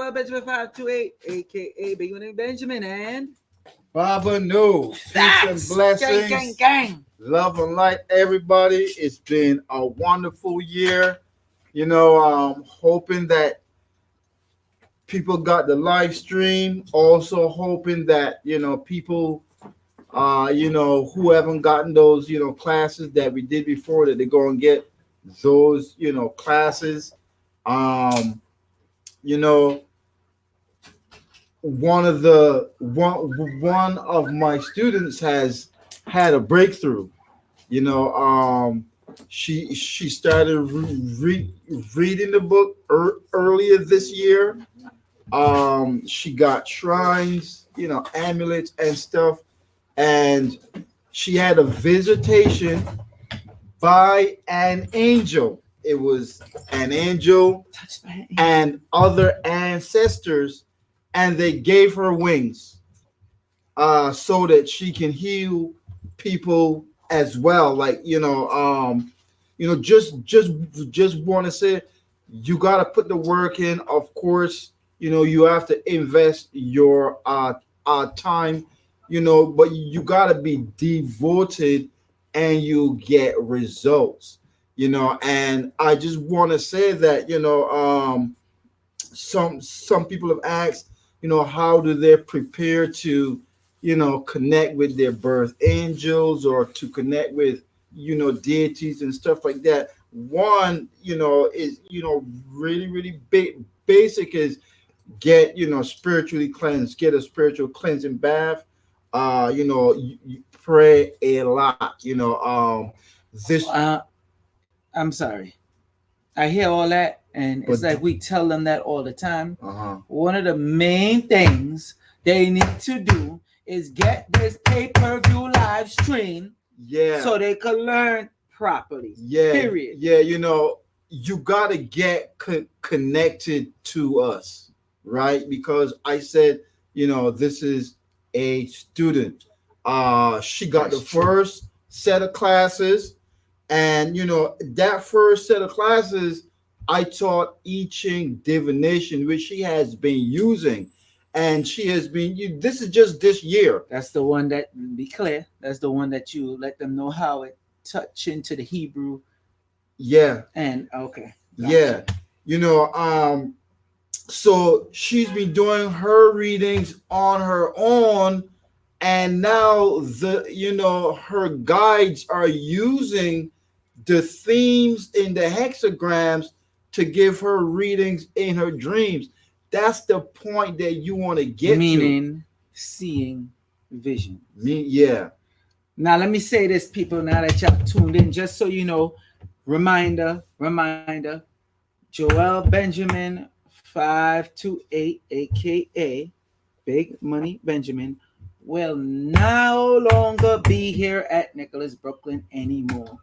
Joel Benjamin 528, aka Big Money Benjamin, and Baba knows. Peace and facts. Gang, gang, blessings. gang. Love and light, everybody. It's been a wonderful year. Hoping that people got the live stream. Also hoping that, people, who haven't gotten those, classes that we did before, that they go and get those, classes. Um, you know, one of my students has had a breakthrough. You know, she started reading the book earlier this year. She got shrines, amulets and stuff, and she had a visitation by an angel. It was an angel and other ancestors, and they gave her wings, so that she can heal people as well. Like, just want to say, you got to put the work in. Of course, you have to invest your time, but you got to be devoted, and you get results. And I just want to say that, some people have asked, how do they prepare to, connect with their birth angels, or to connect with, deities and stuff like that. One, is, really, really basic, is get, spiritually cleansed, get a spiritual cleansing bath. You pray a lot, this. I'm sorry. I hear all that, and it's like we tell them that all the time. One of the main things they need to do is get this pay-per-view live stream, so they can learn properly. Period. Yeah, you gotta get connected to us, right? Because I said, this is a student. She got the first set of classes, and that first set of classes, I taught I Ching divination, which she has been using, and she has been. This is just this year. That's the one that, be clear. That's the one that you let them know how it touch into the Hebrew. Yeah. And okay. Gotcha. Yeah. So she's been doing her readings on her own, and now her guides are using the themes in the hexagrams to give her readings in her dreams. That's the point that you want to get meaning seeing vision. Yeah. Now let me say this, people, now that y'all tuned in, just so you know, reminder, Joel Benjamin 528, aka Big Money Benjamin, will no longer be here at Nicholas Brooklyn anymore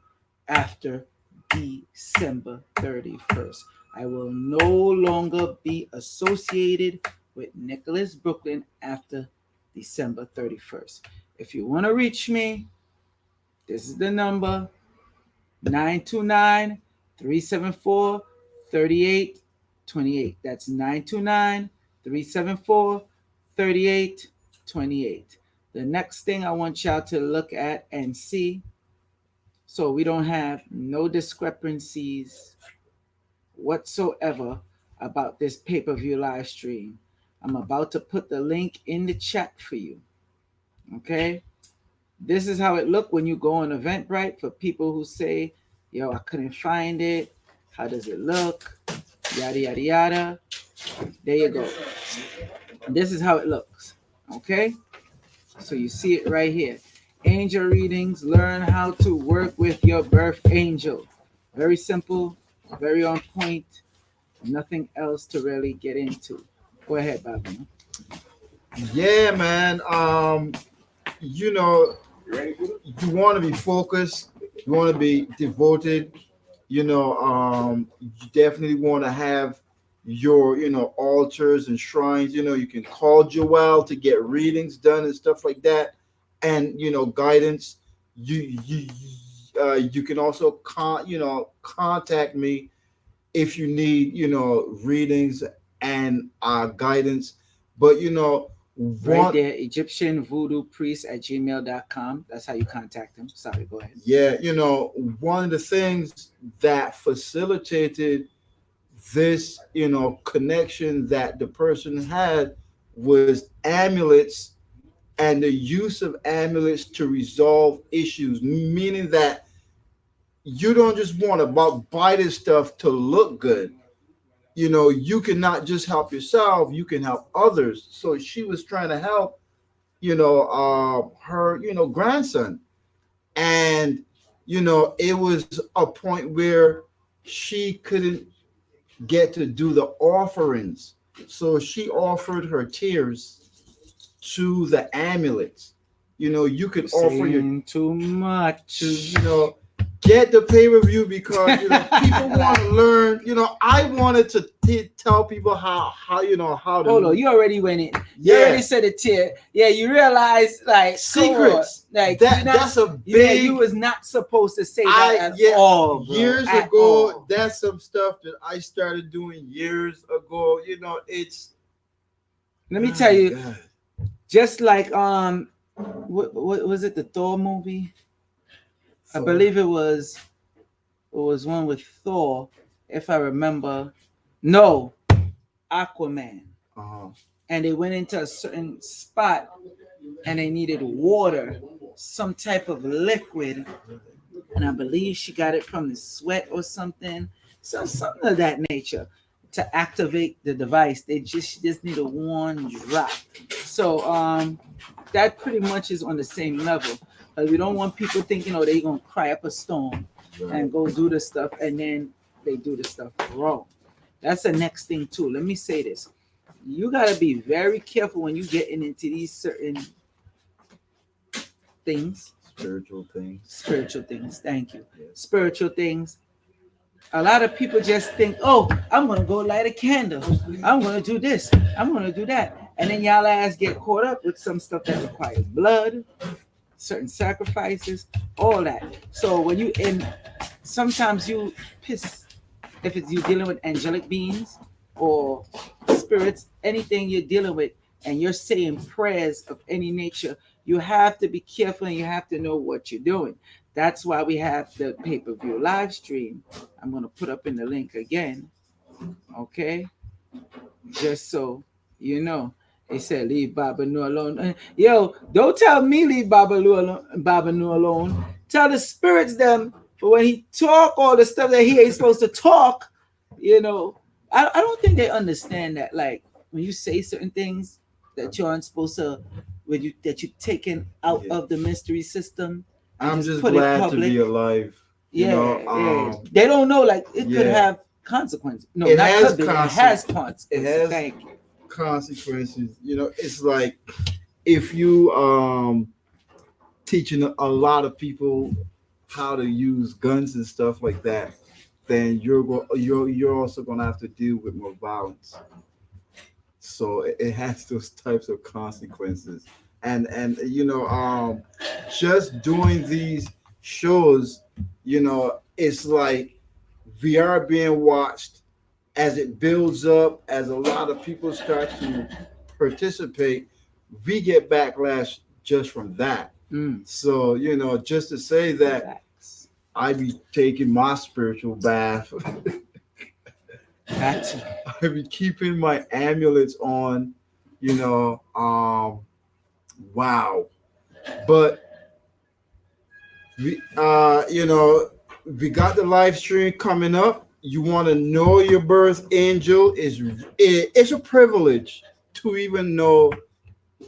after December 31st. I will no longer be associated with Nicholas Brooklyn after December 31st. If you want to reach me, this is the number: 929 374 3828. That's 929 374 3828. The next thing I want y'all to look at and see, so we don't have no discrepancies whatsoever about this pay-per-view live stream. I'm about to put the link in the chat for you. Okay? This is how it looked when you go on Eventbrite. For people who say, yo, I couldn't find it. How does it look? Yada, yada, yada. There you go. This is how it looks. Okay? So you see it right here. Angel readings. Learn how to work with your birth angel. Very simple. Very on point. Nothing else to really get into. Go ahead, Bobby. Yeah, man. You want to be focused. You want to be devoted. You definitely want to have your, altars and shrines. You can call Joel to get readings done and stuff like that, and guidance. You can also contact me if you need readings and guidance. But Right one, there, Egyptian voodoo priest at gmail.com. That's how you contact him. Sorry, go ahead. yeah, one of the things that facilitated this, connection that the person had was amulets, and the use of amulets to resolve issues, meaning that you don't just want to buy this stuff to look good. You can not just help yourself, you can help others. So she was trying to help, her, grandson. And, it was a point where she couldn't get to do the offerings. So she offered her tears to the amulets. You could offer your Saying too to much. get the pay per view, because people want to learn. I wanted to tell people how how Hold on, to, you already went in. You already yeah, said a tear. Yeah, you realize, like, come on, secrets. like you not. That's a Yeah, you big. was not supposed to say that I at Yeah, all, bro. years At ago. all. That's some stuff that I started doing years ago. It's, Let me oh tell my you, god. just like what was it? The Thor movie? I Thor. believe it was one with Thor, if I remember. No, Aquaman. Uh-huh. And they went into a certain spot and they needed water, some type of liquid, and I believe she got it from the sweat or something, something of that nature. To activate the device, they just need a one drop. So that pretty much is on the same level. We don't want people thinking, oh, they're gonna cry up a storm Right. and go do the stuff, and then they do the stuff wrong. That's the next thing too. Let me say this: you gotta be very careful when you getting into these certain things, Spiritual things. spiritual things. Thank you, Yes. spiritual things. A lot of people just think, oh, I'm gonna go light a candle. I'm gonna do this. I'm gonna do that. And then y'all ass get caught up with some stuff that requires blood, certain sacrifices, all that. So when you in, sometimes you piss, if it's you dealing with angelic beings or spirits, anything you're dealing with, and you're saying prayers of any nature, you have to be careful and you have to know what you're doing. That's why we have the pay-per-view live stream. I'm going to put up in the link again, okay? Just so you know. They said leave Baba Nu alone. Yo, don't tell me leave Baba Nu alone. Tell the spirits them for when he talk all the stuff that he ain't supposed to talk. You know, I don't think they understand that. Like when you say certain things that you aren't supposed to, when you that you taken out Yeah. of the mystery system and I'm just just put it glad to public. be alive. Yeah, yeah. They don't know like it could Yeah. have consequences. No, It not has could be. It has consequences. it has Thank you. consequences. It's like if you teaching a lot of people how to use guns and stuff like that, then you're also gonna have to deal with more violence. So it has those types of consequences. And just doing these shows, it's like we are being watched. As it builds up, as a lot of people start to participate, we get backlash just from that. Mm, So, just to say that facts. I be taking my spiritual bath, Got to. I be keeping my amulets on, wow. But we got the live stream coming up. You want to know your birth angel, it's a privilege to even know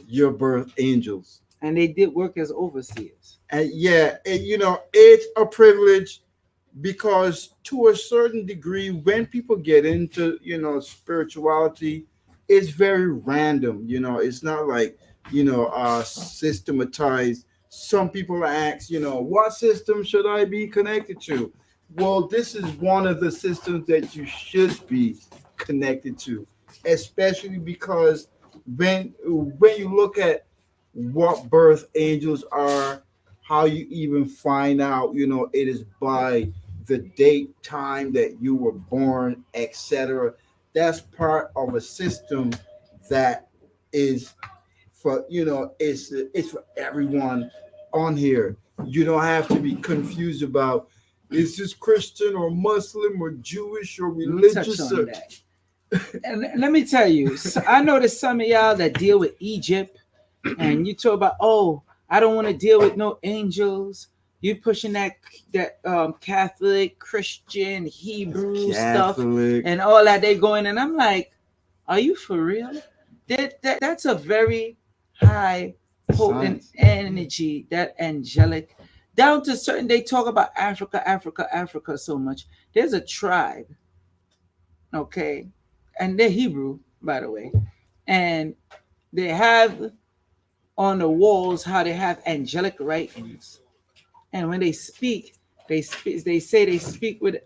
your birth angels. And they did work as overseers. And yeah, it's a privilege, because to a certain degree, when people get into spirituality, it's very random. It's not like systematized. Some people ask, what system should I be connected to? Well, this is one of the systems that you should be connected to, especially because when you look at what birth angels are, how you even find out, it is by the date, time that you were born, etc. that's part of a system that is for it's for everyone on here. You don't have to be confused about is this Christian or Muslim or Jewish or Let me touch religious on or that. And let me tell you, so I noticed some of y'all that deal with Egypt, and you talk about, oh, I don't want to deal with no angels. You pushing that Catholic, Christian, Hebrew stuff, Catholic and all that they going, and I'm like, are you for real? That's a very high potent science. energy, that angelic. Down to certain, they talk about Africa, Africa, Africa so much. There's a tribe, okay, and they're Hebrew, by the way, and they have on the walls how they have angelic writings, and when they speak, they say they speak with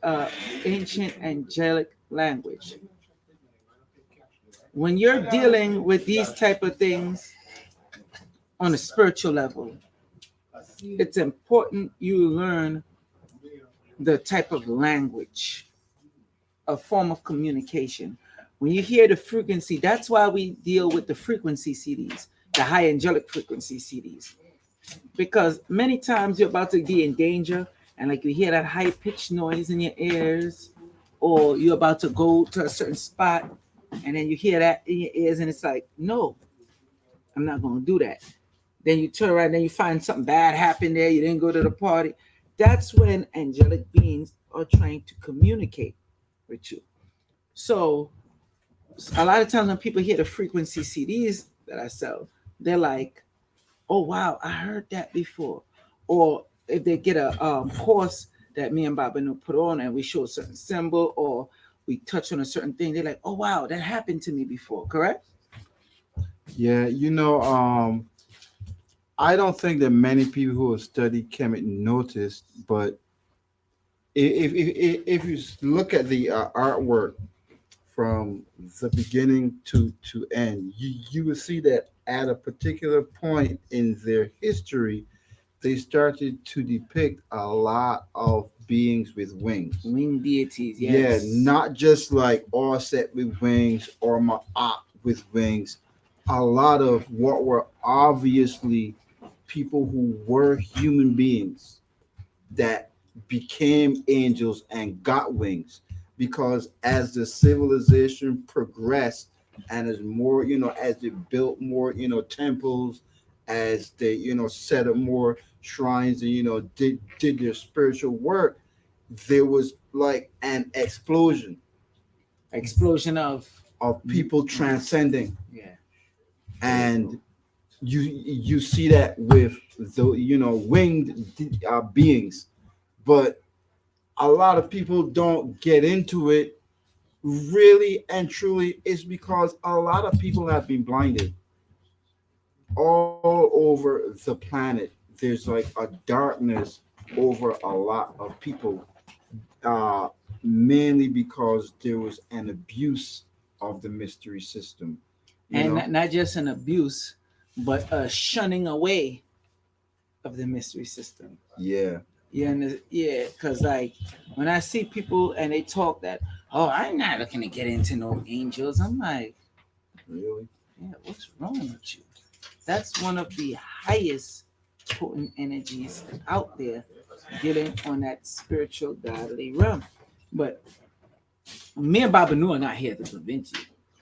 ancient angelic language. When you're dealing with these type of things on a spiritual level, it's important you learn the type of language, a form of communication. When you hear the frequency, that's why we deal with the frequency CDs, the high angelic frequency CDs, because many times you're about to be in danger, and like you hear that high pitched noise in your ears, or you're about to go to a certain spot, and then you hear that in your ears, and it's like, no, I'm not going to do that. Then you turn around, then you find something bad happened there. You didn't go to the party. That's when angelic beings are trying to communicate with you. So a lot of times when people hear the frequency CDs that I sell, they're like, "Oh wow, I heard that before." Or if they get a course that me and Baba Nu put on, and we show a certain symbol, or we touch on a certain thing, they're like, "Oh wow, that happened to me before." Correct? Yeah, I don't think that many people who have studied Kemet noticed, but if you look at the artwork from the beginning to end, you will see that at a particular point in their history, they started to depict a lot of beings with wings. Winged deities, Yeah, yes. not just like all set with wings or Ma'at with wings. A lot of what were obviously people who were human beings that became angels and got wings, because as the civilization progressed and as more, as they built more, temples, as they, set up more shrines and, did their spiritual work, there was like an explosion Explosion of people transcending. yeah. And you see that with the, winged beings, but a lot of people don't get into it really and truly. Is because a lot of people have been blinded all over the planet. There's like a darkness over a lot of people, uh, mainly because there was an abuse of the mystery system. You And know, not just an abuse, but a shunning away of the mystery system. yeah, Yeah, yeah, because like when I see people and they talk that, oh, I'm not looking to get into no angels. I'm like, really, yeah, what's wrong with you? That's one of the highest potent energies out there, dealing on that spiritual godly realm. But me and Baba Nu are not here to convince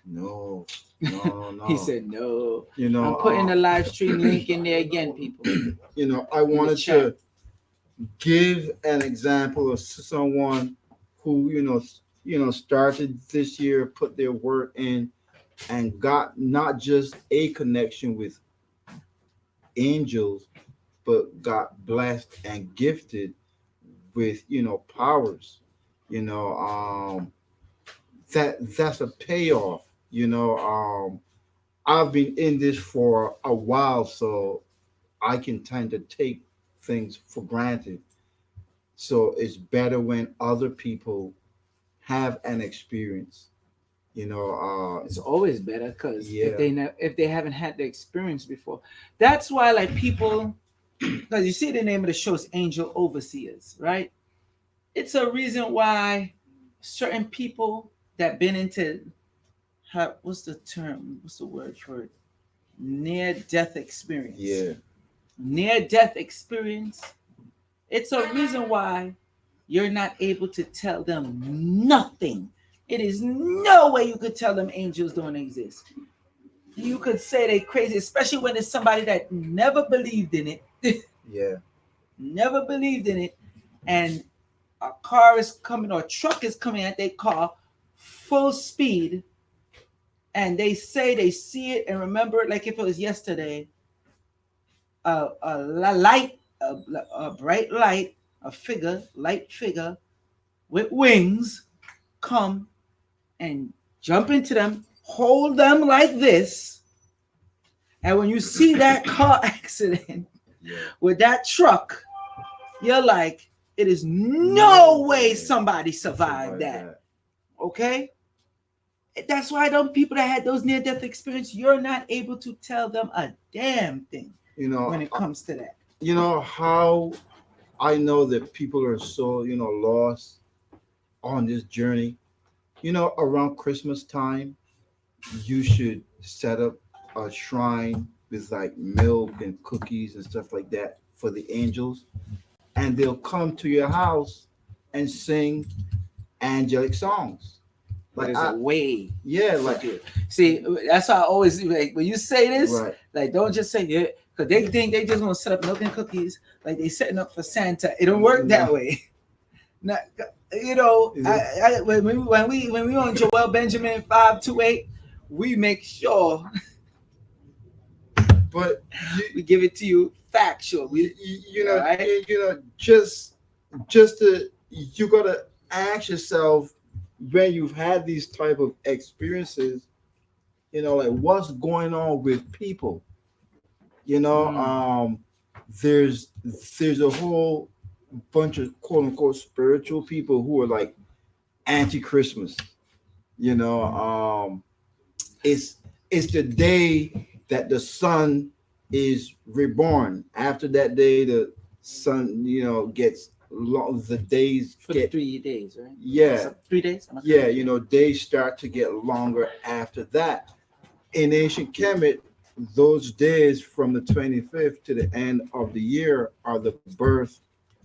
no, you. no, He no. said no. You I'm know, putting the live stream link in there again, people, I in the wanted chat. to give an example of someone who started this year, put their work in, and got not just a connection with angels, but got blessed and gifted with powers. you know um that's a payoff. I've been in this for a while, so I can tend to take things for granted. So it's better when other people have an experience. It's always better because Yeah, if they haven't had the experience before, that's why like people, because you see the name of the show is Angel Overseers, right? It's a reason why certain people that been into what's the term? What's the word for it? Near death experience. Yeah. Near death experience. It's a reason why you're not able to tell them nothing. It is no way you could tell them angels don't exist. You could say they crazy, especially when it's somebody that never believed in it, Yeah. never believed in it, and a car is coming or a truck is coming at their car full speed, and they say they see it and remember it like if it was yesterday. A light, a bright light, a figure, light figure with wings come and jump into them, hold them like this. And when you see that car accident Yeah. with that truck, you're like, it is no way somebody survived that. That. Okay? That's why those people that had those near death experience, you're not able to tell them a damn thing You know, when it comes to that. you know how I know that people are so, lost on this journey. Around Christmas time, you should set up a shrine with like milk and cookies and stuff like that for the angels, and they'll come to your house and sing angelic songs. Like There's a I, way yeah, to like do it. See, that's why I always like when you say this, right. like don't just say yeah, because they think they just gonna set up milk and cookies like they setting up for Santa. It don't work that No. way. Not, when we on Joel Benjamin 528, we make sure But we give it to you factual. you, We you, you all know, right. just to you gotta ask yourself when you've had these type of experiences, like what's going on with people. You know, Mm. there's there's a whole bunch of quote unquote spiritual people who are like anti-Christmas. You know, it's it's the day that the sun is reborn. After that day, the sun, gets long. The days For the get 3 days, right? yeah, So 3 days. Am I yeah. correct? Days start to get longer after that. In ancient Kemet, those days from the 25th to the end of the year are the birth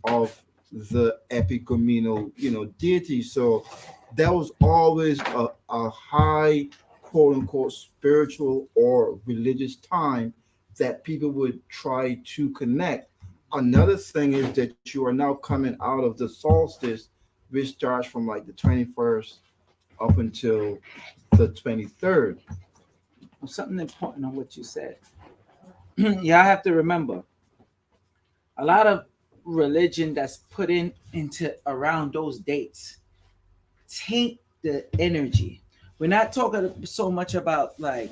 of the epicommunal, deity. So that was always a high, quote unquote, spiritual or religious time that people would try to connect. Another thing is that you are now coming out of the solstice, which starts from like the 21st up until the 23rd. Something important on what you said. Yeah, I have to remember a lot of religion that's put into around those dates taint the energy. We're not talking so much about like,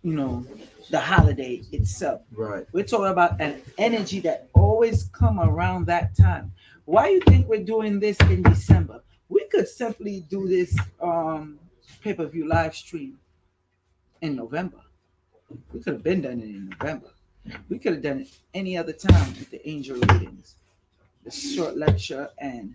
you know, the holiday itself. Right. We're talking about an energy that always come around that time. Why you think we're doing this in December? We could simply do this pay-per-view live stream in November. We could have been done it in November. We could have done it any other time with the angel readings, the short lecture, and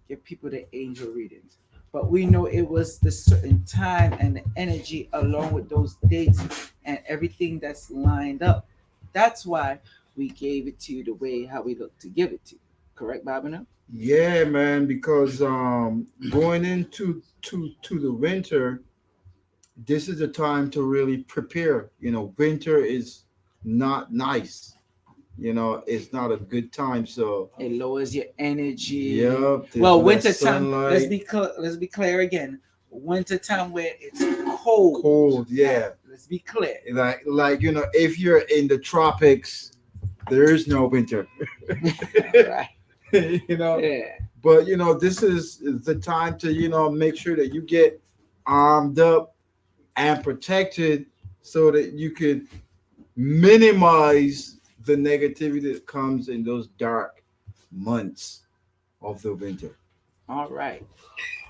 give people the angel readings. But we know it was the certain time and the energy along with those dates and everything that's lined up. That's why we gave it to you the way how we look to give it to you. Correct, Babino? Yeah, man, because going into to the winter, this is a time to really prepare. Winter is not nice. It's not a good time. So, It lowers your energy. yep, there's Well, less winter time. sunlight, Let's be clear again. Winter time where it's cold. cold. Yeah, Let's be clear. like if you're in the tropics, there is no winter. Right. you know, Yeah. but this is the time to make sure that you get armed up and protected so that you could minimize the negativity that comes in those dark months of the winter. All right.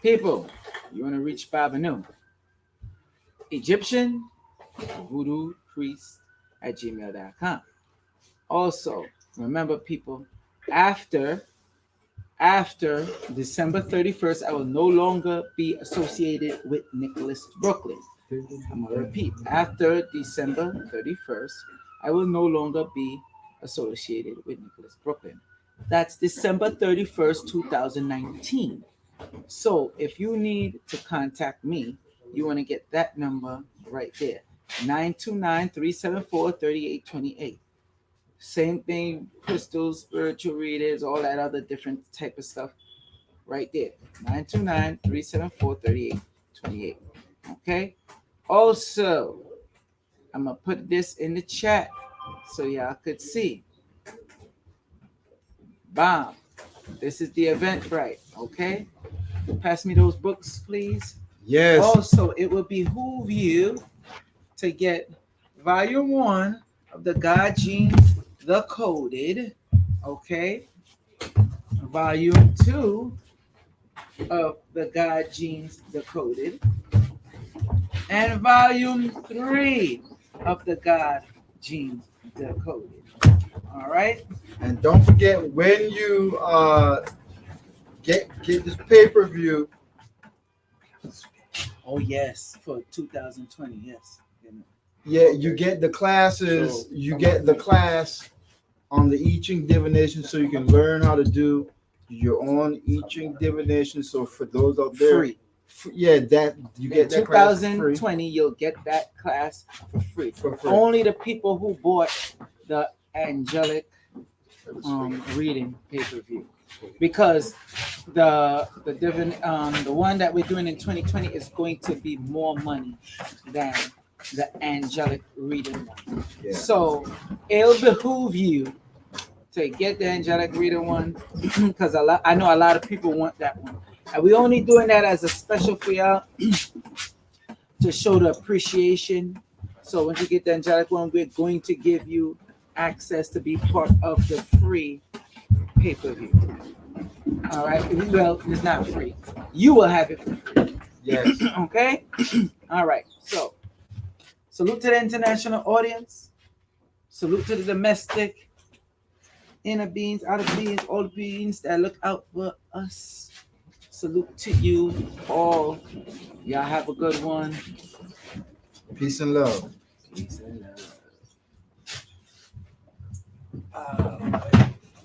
People, you want to reach Babanu? Egyptian voodoo priest at gmail.com. Also, remember, people, after After December 31st, I will no longer be associated with Nicholas Brooklyn. I'm going to repeat. After December 31st, I will no longer be associated with Nicholas Brooklyn. That's December 31st, 2019. So if you need to contact me, you want to get that number right there, 929-374-3828. Same thing, crystals, spiritual readers, all that other different type of stuff right there. 929-374-3828. Okay? Also, I'm going to put this in the chat so y'all could see. Bomb. This is the Eventbrite. Okay? Pass me those books, please. Yes. Also, it would behoove you to get volume 1 of the God Genes, The Coded. Okay? Volume 2 of the God Genes Decoded, and volume 3 of the God Genes Decoded. All right. And don't forget when you get this pay-per-view. Oh yes, for 2020. Yes. Yeah, you get the classes. So, you get the class on the I Ching divination, so you can learn how to do your own I Ching divination. So for those out there, free. Yeah, that you get that class for free. 2020, you'll get that class for free. For free. Only the people who bought the angelic reading pay-per-view, because the one that we're doing in 2020 is going to be more money than the angelic reading one. Yeah. So it'll behoove you to get the angelic reading one, because I know a lot of people want that one, and we're only doing that as a special for y'all to show the appreciation. So when you get the angelic one, we're going to give you access to be part of the free pay-per-view. All right. Well, it's not free. You will have it for free. Yes. Okay. All right. So, salute to the international audience. Salute to the domestic, inner beings, outer beings, all beings that look out for us. Salute to you all. Y'all have a good one. Peace and love. Peace and love.